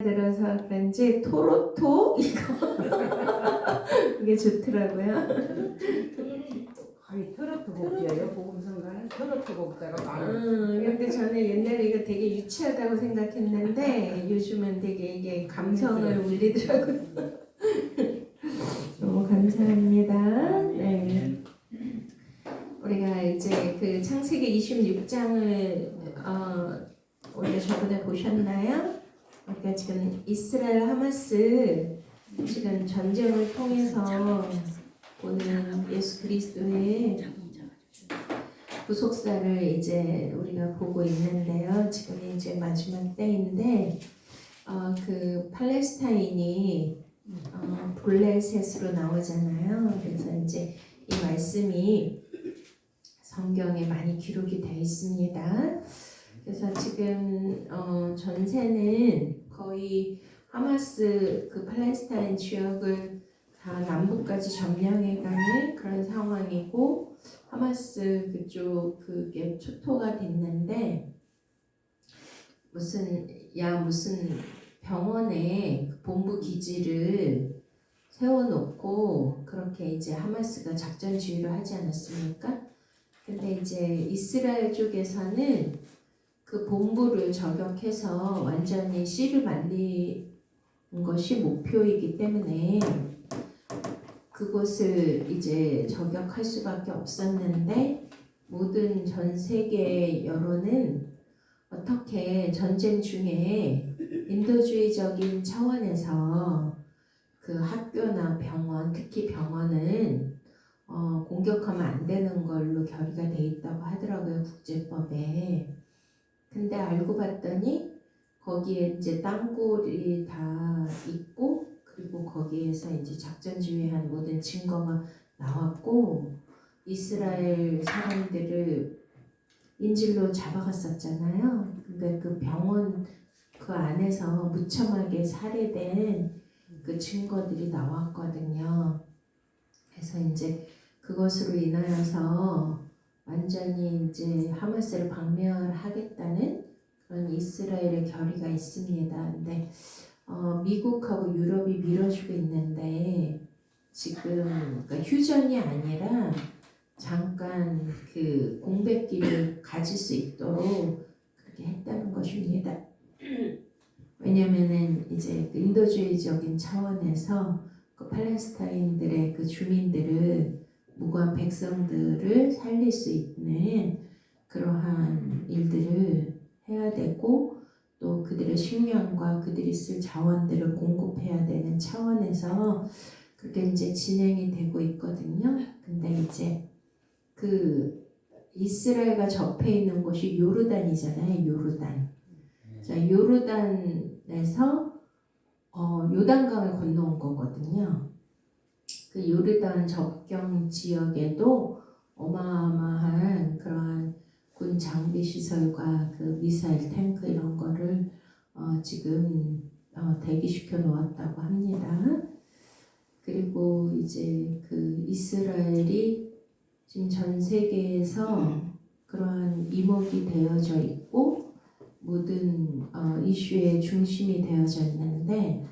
들어서 그런지 토로토 이거 이게 좋더라고요. 아니 트로트 곡이에요. 복음성가는 트로트 곡자가 많아요. 근데 저는 옛날에 이거 되게 유치하다고 생각했는데 요즘은 되게 이게 감성을 울리더라고요. 너무 감사합니다. 네. 우리가 이제 그 창세기 26장을 원래 저번에 보셨나요? 그러니까 지금 이스라엘 하마스 지금 전쟁을 통해서 오는 예수 그리스도의 구속사를 이제 우리가 보고 있는데요. 지금 이제 마지막 때인데 그 팔레스타인이 블레셋으로 나오잖아요. 그래서 이제 이 말씀이 성경에 많이 기록이 되어 있습니다. 그래서 지금 전세는 거의 하마스 그 팔레스타인 지역을 다 남부까지 점령해가는 그런 상황이고 하마스 그쪽 그게 초토가 됐는데 무슨 병원에 본부 기지를 세워놓고 그렇게 이제 하마스가 작전 지휘를 하지 않았습니까? 근데 이제 이스라엘 쪽에서는 그 본부를 저격해서 완전히 씨를 말리는 것이 목표이기 때문에 그곳을 이제 저격할 수밖에 없었는데 모든 전 세계 여론은 어떻게 전쟁 중에 인도주의적인 차원에서 그 학교나 병원, 특히 병원은 공격하면 안 되는 걸로 결의가 돼 있다고 하더라고요, 국제법에. 근데 알고 봤더니 거기에 이제 땅굴이 다 있고 그리고 거기에서 이제 작전 지휘한 모든 증거가 나왔고 이스라엘 사람들을 인질로 잡아갔었잖아요. 근데 그 병원 그 안에서 무참하게 살해된 그 증거들이 나왔거든요. 그래서 이제 그것으로 인하여서 완전히 이제 하마스를 박멸하겠다는 그런 이스라엘의 결의가 있습니다. 근데 미국하고 유럽이 밀어주고 있는데 지금 그러니까 휴전이 아니라 잠깐 그 공백기를 가질 수 있도록 그렇게 했다는 것입니다. 왜냐면은 이제 그 인도주의적인 차원에서 그 팔레스타인들의 그 주민들을 무고한 백성들을 살릴 수 있는 그러한 일들을 해야 되고 또 그들의 식량과 그들이 쓸 자원들을 공급해야 되는 차원에서 그렇게 이제 진행이 되고 있거든요. 근데 이제 그 이스라엘과 접해 있는 곳이 요르단이잖아요. 요르단. 자, 요르단에서 요단강을 건너온 거거든요. 그 요르단 접경 지역에도 어마어마한 그러한 군 장비 시설과 그 미사일 탱크 이런 거를 지금 대기시켜 놓았다고 합니다. 그리고 이제 그 이스라엘이 지금 전 세계에서 그러한 이목이 되어져 있고 모든 이슈의 중심이 되어져 있는데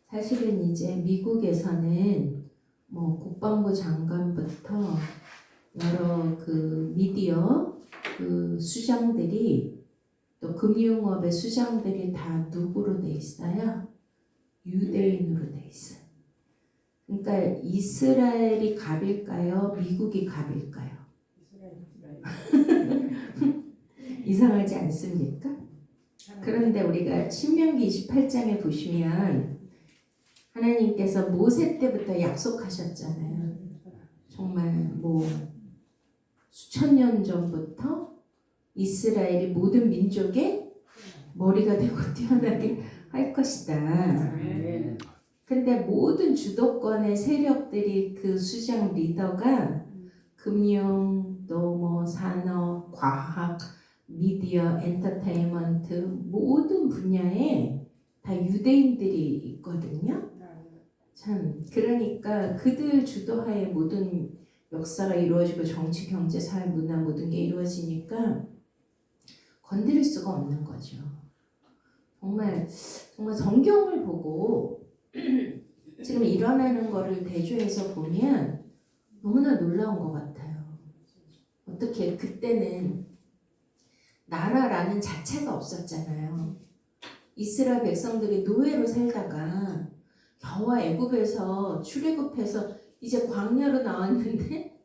사실은 이제 미국에서는 뭐 국방부 장관부터 여러 그 미디어 그 수장들이 또 금융업의 수장들이 다 누구로 돼 있어요? 유대인으로 돼 있어요. 그러니까 이스라엘이 갑일까요? 미국이 갑일까요? 이상하지 않습니까? 그런데 우리가 신명기 28장에 보시면 하나님께서 모세 때부터 약속하셨잖아요. 정말 뭐 수천 년 전부터 이스라엘이 모든 민족의 머리가 되고 뛰어나게 할 것이다. 근데 모든 주도권의 세력들이 그 수장 리더가 금융, 또 뭐 산업, 과학, 미디어, 엔터테인먼트 모든 분야에 다 유대인들이 있거든요. 참 그러니까 그들 주도하에 모든 역사가 이루어지고 정치, 경제, 사회, 문화 모든 게 이루어지니까 건드릴 수가 없는 거죠. 정말 성경을 보고 지금 일어나는 거를 대조해서 보면 너무나 놀라운 것 같아요. 어떻게 그때는 나라라는 자체가 없었잖아요. 이스라엘 백성들이 노예로 살다가 겨우 애굽에서 출애굽해서 이제 광야로 나왔는데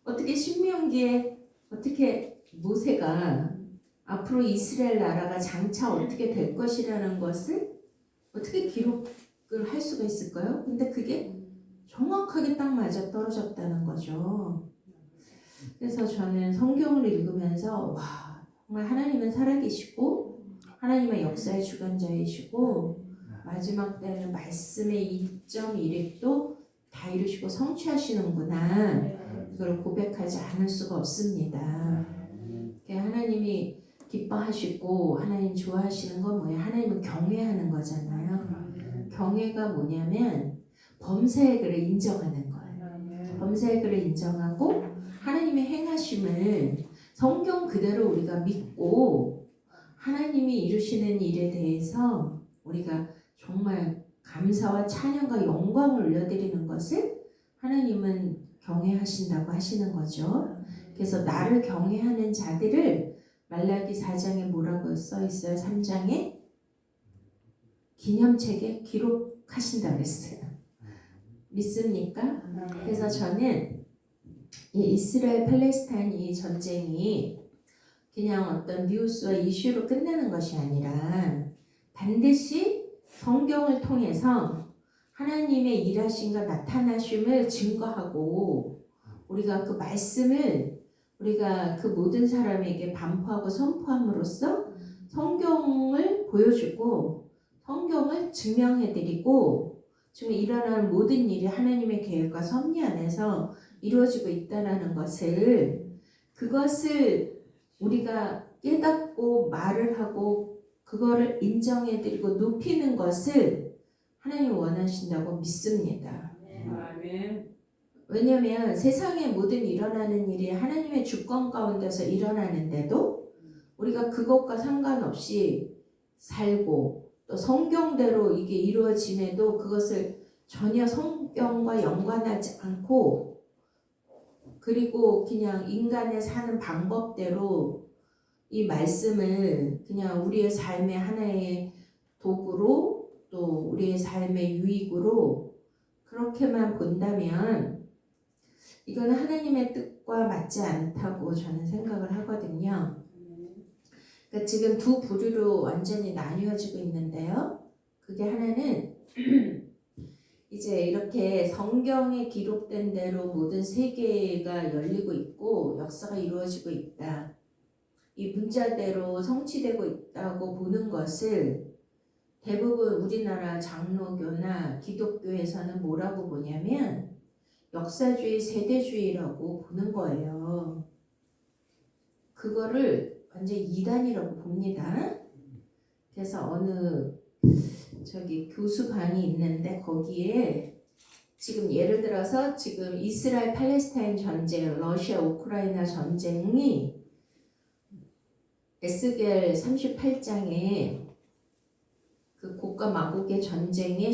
어떻게 신명기에 어떻게 모세가 앞으로 이스라엘 나라가 장차 어떻게 될 것이라는 것을 어떻게 기록을 할 수가 있을까요? 근데 그게 정확하게 딱 맞아 떨어졌다는 거죠. 그래서 저는 성경을 읽으면서 와, 정말 하나님은 살아계시고 하나님은 역사의 주관자이시고 마지막 때는 말씀의 2.1획도 다 이루시고 성취하시는구나. 그걸 고백하지 않을 수가 없습니다. 하나님이 기뻐하시고 하나님 좋아하시는 건 뭐예요? 하나님은 경외하는 거잖아요. 경외가 뭐냐면 범사의 글을 인정하는 거예요. 범사의 글을 인정하고 하나님의 행하심을 성경 그대로 우리가 믿고 하나님이 이루시는 일에 대해서 우리가 정말 감사와 찬양과 영광을 올려드리는 것을 하나님은 경외하신다고 하시는 거죠. 그래서 나를 경외하는 자들을 말라기 4장에 뭐라고 써 있어요? 3장에 기념책에 기록하신다고 그랬어요. 믿습니까? 그래서 저는 이 이스라엘 팔레스타인 이 전쟁이 그냥 어떤 뉴스와 이슈로 끝나는 것이 아니라 반드시 성경을 통해서 하나님의 일하심과 나타나심을 증거하고 우리가 그 말씀을 우리가 그 모든 사람에게 반포하고 선포함으로써 성경을 보여주고 성경을 증명해드리고 지금 일어나는 모든 일이 하나님의 계획과 섭리 안에서 이루어지고 있다는 것을 그것을 우리가 깨닫고 말을 하고 그거를 인정해드리고 높이는 것을 하나님 원하신다고 믿습니다. 아멘. 왜냐하면 세상에 모든 일어나는 일이 하나님의 주권 가운데서 일어나는데도 우리가 그것과 상관없이 살고 또 성경대로 이게 이루어짐에도 그것을 전혀 성경과 연관하지 않고 그리고 그냥 인간의 사는 방법대로 이 말씀을 그냥 우리의 삶의 하나의 도구로 또 우리의 삶의 유익으로 그렇게만 본다면 이거는 하나님의 뜻과 맞지 않다고 저는 생각을 하거든요. 그러니까 지금 두 부류로 완전히 나뉘어지고 있는데요. 그게 하나는 이제 이렇게 성경에 기록된 대로 모든 세계가 열리고 있고 역사가 이루어지고 있다. 이 문자대로 성취되고 있다고 보는 것을 대부분 우리나라 장로교나 기독교에서는 뭐라고 보냐면 역사주의, 세대주의라고 보는 거예요. 그거를 완전 이단이라고 봅니다. 그래서 어느 교수반이 있는데 거기에 지금 예를 들어서 지금 이스라엘 팔레스타인 전쟁, 러시아 우크라이나 전쟁이 에스겔 38장에 그 고과 마곡의 전쟁의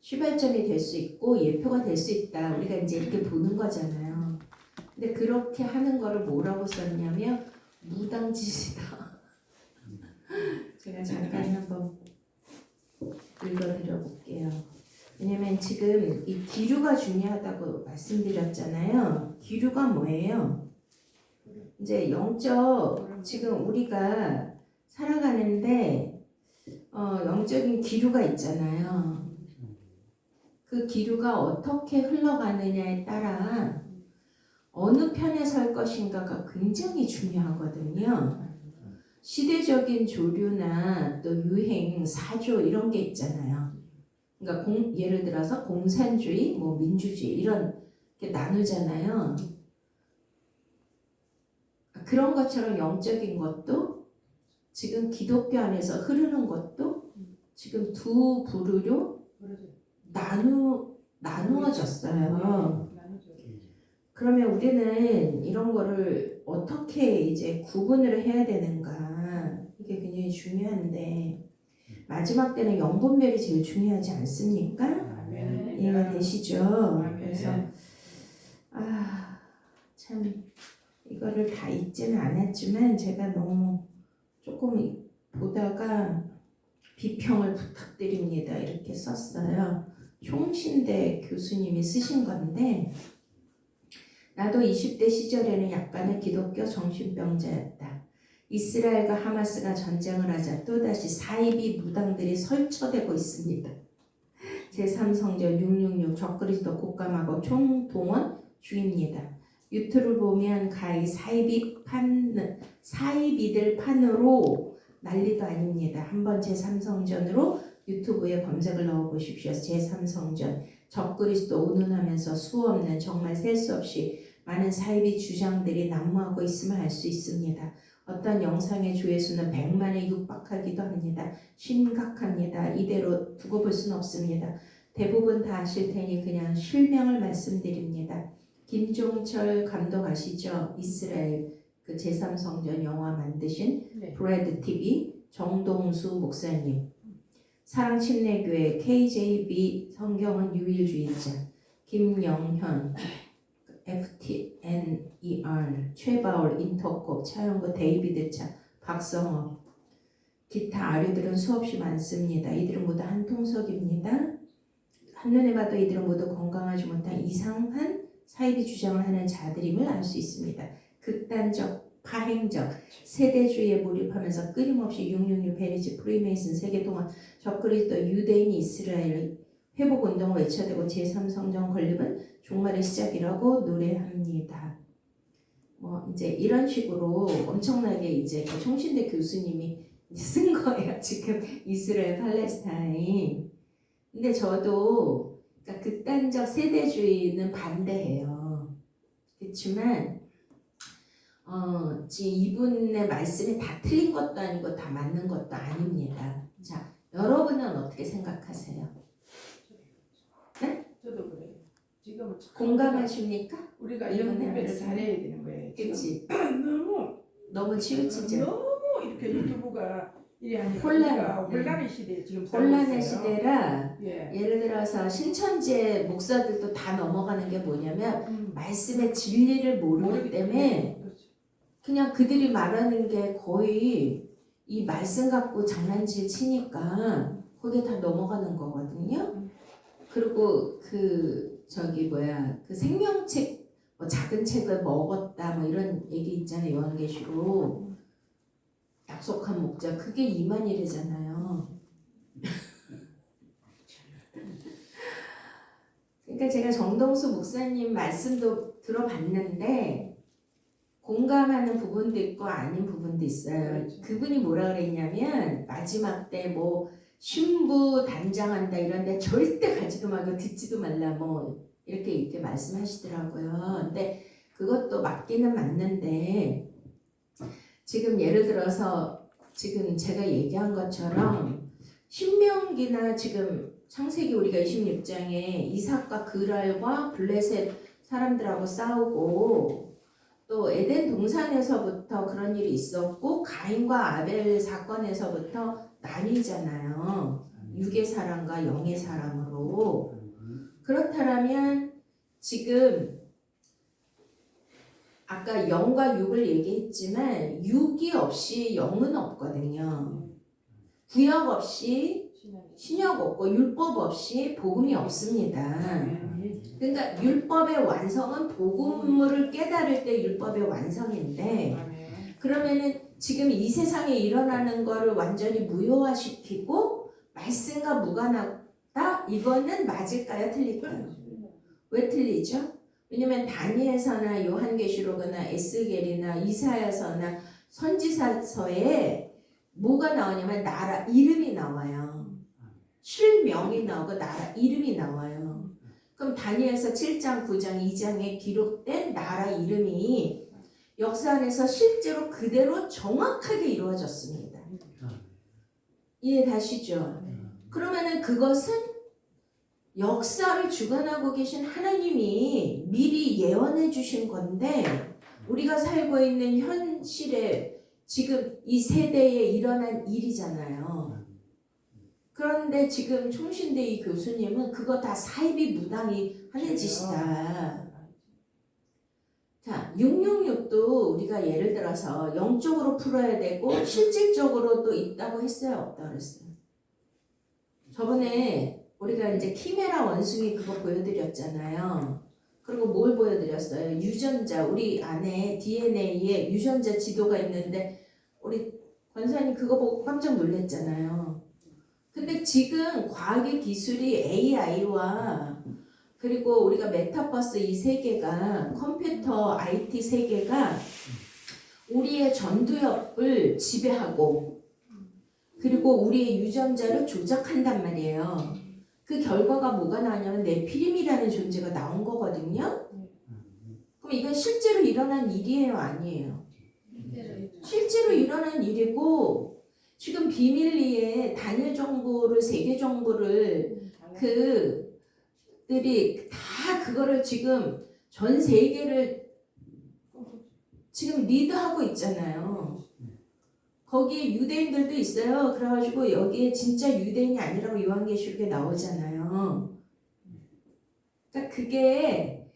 시발점이 될 수 있고 예표가 될 수 있다. 우리가 이제 이렇게 보는 거잖아요. 근데 그렇게 하는 거를 뭐라고 썼냐면 무당짓이다. 제가 잠깐 한번 읽어드려 볼게요. 왜냐면 지금 이 기류가 중요하다고 말씀드렸잖아요. 기류가 뭐예요? 이제 영적 지금 우리가 살아가는데 영적인 기류가 있잖아요. 그 기류가 어떻게 흘러가느냐에 따라 어느 편에 설 것인가가 굉장히 중요하거든요. 시대적인 조류나 또 유행, 사조 이런 게 있잖아요. 그러니까 예를 들어서 공산주의, 뭐 민주주의 이런 게 나누잖아요. 그런 것처럼 영적인 것도 지금 기독교 안에서 흐르는 것도 지금 두 부류로 나누어졌어요. 그러면 우리는 이런 거를 어떻게 이제 구분을 해야 되는가 이게 굉장히 중요한데 마지막 때는 영분별이 제일 중요하지 않습니까? 아멘. 이해가 되시죠? 아멘. 그래서 참 이거를 다 읽지는 않았지만 제가 너무 조금 보다가 비평을 부탁드립니다 이렇게 썼어요. 총신대 교수님이 쓰신 건데, 나도 20대 시절에는 약간의 기독교 정신병자였다. 이스라엘과 하마스가 전쟁을 하자 또다시 사이비 무당들이 설쳐되고 있습니다. 제3성전 666 적그리스도 곡감하고 총동원 중입니다. 유튜브를 보면 가히 사이비들 판으로 난리도 아닙니다. 한번 제3성전으로 유튜브에 검색을 넣어보십시오. 제3성전 적그리스도 운운하면서 수없는 정말 셀 수 없이 많은 사이비 주장들이 난무하고 있음을 알 수 있습니다. 어떤 영상의 조회수는 100만에 육박하기도 합니다. 심각합니다. 이대로 두고 볼 수는 없습니다. 대부분 다 아실 테니 그냥 실명을 말씀드립니다. 김종철 감독 아시죠? 이스라엘 그 제3성전 영화 만드신 네. 브래드 TV 정동수 목사님, 사랑침례교회 KJB 성경은 유일주의자 김영현 FTNER 최바울 인터콥 차영구 데이비드 차 박성업 기타 아류들은 수없이 많습니다. 이들은 모두 한 통속입니다. 한눈에 봐도 이들은 모두 건강하지 못한 이상한 사이비 주장을 하는 자들임을 알 수 있습니다. 극단적, 파행적, 세대주의에 몰입하면서 끊임없이 666 베리지 프리메이슨 세계동안 적그리스도 유대인 이스라엘 회복운동을 외쳐대고 제3성전 건립은 종말의 시작이라고 노래합니다. 뭐 이제 이런 식으로 엄청나게 이제 그 총신대 교수님이 쓴 거예요. 지금 이스라엘 팔레스타인. 근데 저도 그러니까 극단적 세대주의는 반대해요. 그렇지만 지금 이분의 말씀이 다 틀린 것도 아니고 다 맞는 것도 아닙니다. 자, 여러분은 어떻게 생각하세요? 네? 저도 그래요. 지금 공감하십니까? 우리가 이번에 이런 구별을 알았어요. 잘해야 되는 거예요. 그치? 너무 치우치죠? 너무 이렇게 유튜브가 이래 하니까 혼란, 우리가 네. 혼란의 시대에 지금 살고 혼란의 있어요. 시대라 예. 예를 들어서 신천지 목사들도 다 넘어가는 게 뭐냐면 말씀의 진리를 모르기 모르기 때문에 그렇죠. 그냥 그들이 말하는 게 거의 이 말씀 갖고 장난질 치니까 거기에 다 넘어가는 거거든요. 그리고 그 생명책 뭐 작은 책을 먹었다 뭐 이런 얘기 있잖아요. 요한계시록 약속한 목자 그게 이만희래잖아요. 그러니까 제가 정동수 목사님 말씀도 들어봤는데 공감하는 부분도 있고 아닌 부분도 있어요. 그렇죠. 그분이 뭐라 그랬냐면 마지막 때 뭐 신부 단장한다 이런데 절대 가지도 말고 듣지도 말라 뭐 이렇게 말씀하시더라고요. 근데 그것도 맞기는 맞는데 지금 예를 들어서 지금 제가 얘기한 것처럼 신명기나 지금 창세기 우리가 26장에 이삭과 그랄과 블레셋 사람들하고 싸우고 또 에덴 동산에서부터 그런 일이 있었고 가인과 아벨 사건에서부터 나뉘잖아요. 육의 사람과 영의 사람으로. 그렇다면 지금 아까 영과 육을 얘기했지만 육이 없이 영은 없거든요. 구약 없이 신약 없고 율법 없이 복음이 없습니다. 그러니까 율법의 완성은 복음을 깨달을 때 율법의 완성인데 그러면은 지금 이 세상에 일어나는 거를 완전히 무효화시키고 말씀과 무관하다? 이거는 맞을까요? 틀릴까요? 왜 틀리죠? 왜냐면 다니엘서나 요한계시록이나 에스겔이나 이사야서나 선지자서에 뭐가 나오냐면 나라 이름이 나와요. 실명이 나오고 나라 이름이 나와요. 그럼 다니엘서 7장, 9장, 2장에 기록된 나라 이름이 역사 안에서 실제로 그대로 정확하게 이루어졌습니다. 이해가시죠? 그러면은 그것은 역사를 주관하고 계신 하나님이 미리 예언해 주신 건데 우리가 살고 있는 현실에 지금 이 세대에 일어난 일이잖아요. 그런데 지금 총신대의 교수님은 그거 다 사이비 무당이 하는 짓이다. 자, 666도 우리가 예를 들어서 영적으로 풀어야 되고 실질적으로도 있다고 했어요, 없다고 그랬어요? 저번에 우리가 이제 키메라 원숭이 그거 보여드렸잖아요. 그리고 뭘 보여드렸어요? 유전자, 우리 안에 DNA에 유전자 지도가 있는데 우리 권사님 그거 보고 깜짝 놀랐잖아요. 근데 지금 과학의 기술이 AI와 그리고 우리가 메타버스 이 세계가 컴퓨터 IT 세계가 우리의 전두엽을 지배하고 그리고 우리의 유전자를 조작한단 말이에요. 그 결과가 뭐가 나냐면 네피림이라는 존재가 나온 거거든요. 그럼 이건 실제로 일어난 일이에요, 아니에요? 실제로 일어난 일이고 지금 비밀리에 단일 정보를 세계 정보를 그들이 다 그거를 지금 전 세계를 지금 리드하고 있잖아요. 거기 유대인들도 있어요. 그래가지고 여기에 진짜 유대인이 아니라고 요한계시록에 나오잖아요. 그러니까 그게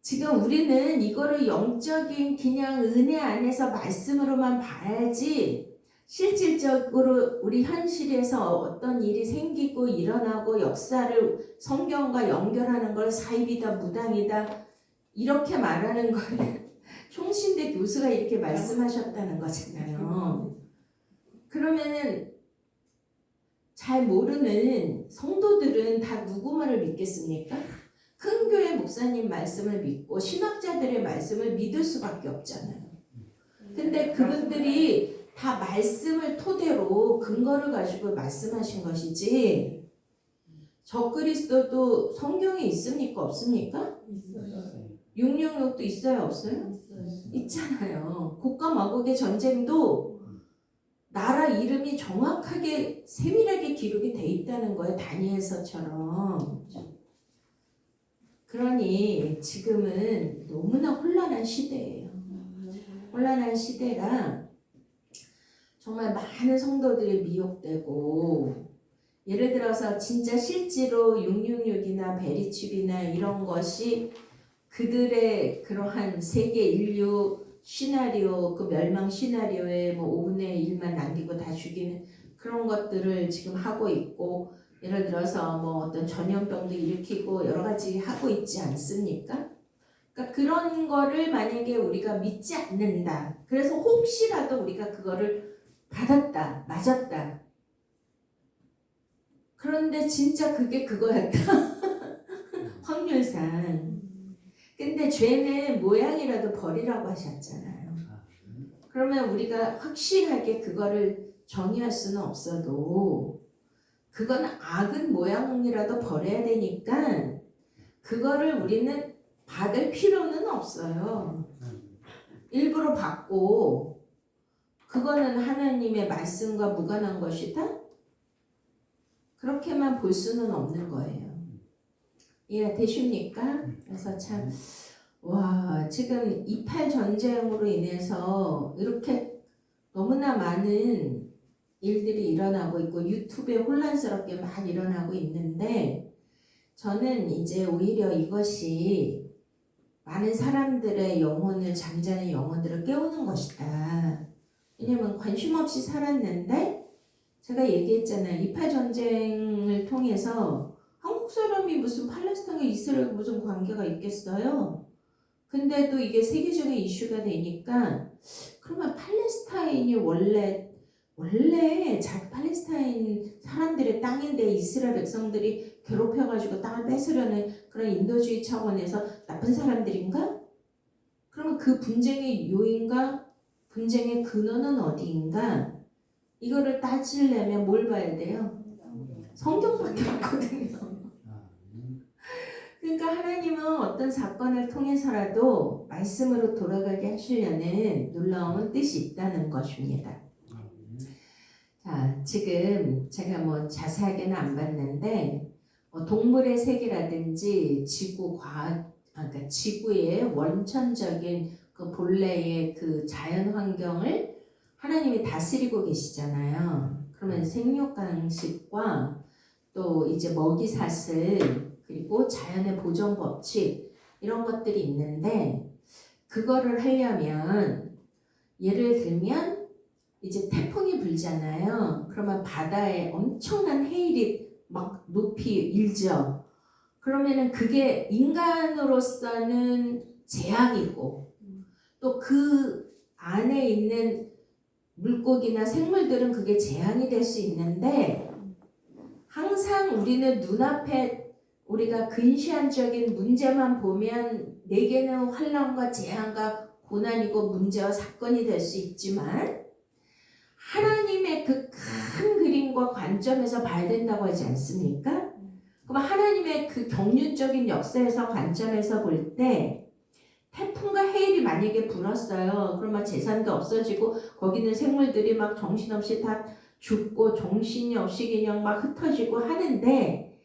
지금 우리는 이거를 영적인 그냥 은혜 안에서 말씀으로만 봐야지 실질적으로 우리 현실에서 어떤 일이 생기고 일어나고 역사를 성경과 연결하는 걸 사입이다 무당이다 이렇게 말하는 거는 총신대 교수가 이렇게 말씀하셨다는 거잖아요. 그러면은 잘 모르는 성도들은 다 누구 말을 믿겠습니까? 큰 교회 목사님 말씀을 믿고 신학자들의 말씀을 믿을 수밖에 없잖아요. 근데 그분들이 다 말씀을 토대로 근거를 가지고 말씀하신 것이지 적그리스도도 성경에 있습니까? 없습니까? 있어요. 666도 있어요? 없어요? 있잖아요. 국가 마국의 전쟁도 나라 이름이 정확하게 세밀하게 기록이 돼 있다는 거예요. 다니엘서처럼. 그러니 지금은 너무나 혼란한 시대예요. 혼란한 시대라 정말 많은 성도들이 미혹되고 예를 들어서 진짜 실제로 666이나 베리칩이나 이런 것이 그들의 그러한 세계 인류 시나리오 그 멸망 시나리오에 뭐 5분의 1만 남기고 다 죽이는 그런 것들을 지금 하고 있고 예를 들어서 뭐 어떤 전염병도 일으키고 여러 가지 하고 있지 않습니까? 그러니까 그런 거를 만약에 우리가 믿지 않는다. 그래서 혹시라도 우리가 그거를 받았다, 맞았다. 그런데 진짜 그게 그거였다. 확률상. 근데 죄는 모양이라도 버리라고 하셨잖아요. 그러면 우리가 확실하게 그거를 정의할 수는 없어도 그건 악은 모양이라도 버려야 되니까 그거를 우리는 받을 필요는 없어요. 일부러 받고 그거는 하나님의 말씀과 무관한 것이다? 그렇게만 볼 수는 없는 거예요. 이해 되십니까? 그래서 참 와, 지금 28 전쟁으로 인해서 이렇게 너무나 많은 일들이 일어나고 있고 유튜브에 혼란스럽게 막 일어나고 있는데 저는 이제 오히려 이것이 많은 사람들의 영혼을 잠자는 영혼들을 깨우는 것이다. 왜냐면 관심 없이 살았는데 제가 얘기했잖아요. 28 전쟁을 통해서 한국 사람이 무슨 팔레스타인과 이스라엘과 무슨 관계가 있겠어요? 근데도 이게 세계적인 이슈가 되니까 그러면 팔레스타인이 원래 팔레스타인 사람들의 땅인데 이스라엘 백성들이 괴롭혀가지고 땅을 뺏으려는 그런 인도주의 차원에서 나쁜 사람들인가? 그러면 그 분쟁의 요인과 분쟁의 근원은 어디인가? 이거를 따지려면 뭘 봐야 돼요? 성경밖에 없거든요. 그러니까 하나님은 어떤 사건을 통해서라도 말씀으로 돌아가게 하시려는 놀라운 뜻이 있다는 것입니다. 자, 지금 제가 뭐 자세하게는 안 봤는데 동물의 세계라든지 그러니까 지구의 원천적인 그 본래의 그 자연 환경을 하나님이 다스리고 계시잖아요. 그러면 생육강식과 또 이제 먹이사슬 그리고 자연의 보존 법칙 이런 것들이 있는데 그거를 하려면 예를 들면 이제 태풍이 불잖아요. 그러면 바다에 엄청난 해일이 막 높이 일죠. 그러면은 그게 인간으로서는 재앙이고 또 그 안에 있는 물고기나 생물들은 그게 재앙이 될 수 있는데 항상 우리는 눈앞에 우리가 근시안적인 문제만 보면 내게는 환난과 재앙과 고난이고 문제와 사건이 될 수 있지만 하나님의 그 큰 그림과 관점에서 봐야 된다고 하지 않습니까? 그럼 하나님의 그 경륜적인 역사에서 관점에서 볼 때 태풍과 해일이 만약에 불었어요. 그러면 재산도 없어지고 거기는 생물들이 막 정신없이 다 죽고 정신이 없이 그냥 막 흩어지고 하는데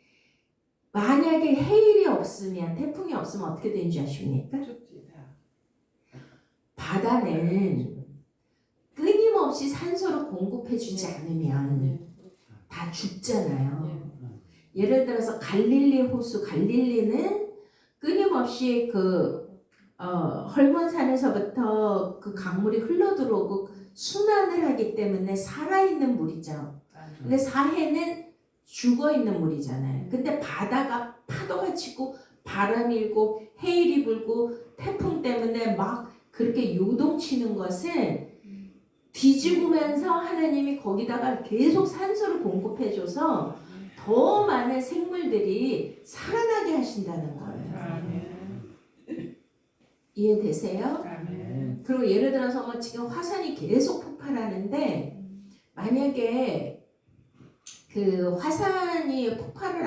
만약에 해일이 없으면 태풍이 없으면 어떻게 되는지 아십니까? 바다는 끊임없이 산소를 공급해주지 않으면 다 죽잖아요. 예를 들어서 갈릴리 호수, 갈릴리는 끊임없이 헐몬산에서부터 그 강물이 흘러들어오고 순환을 하기 때문에 살아있는 물이죠. 근데 사해는 죽어있는 물이잖아요. 근데 바다가 파도가 치고 바람이 일고 해일이 불고 태풍 때문에 막 그렇게 요동치는 것은 뒤집으면서 하나님이 거기다가 계속 산소를 공급해줘서 더 많은 생물들이 살아나게 하신다는 거예요. 이해되세요? 그리고 예를 들어서 뭐 지금 화산이 계속 폭발하는데 만약에 그 화산이 폭발을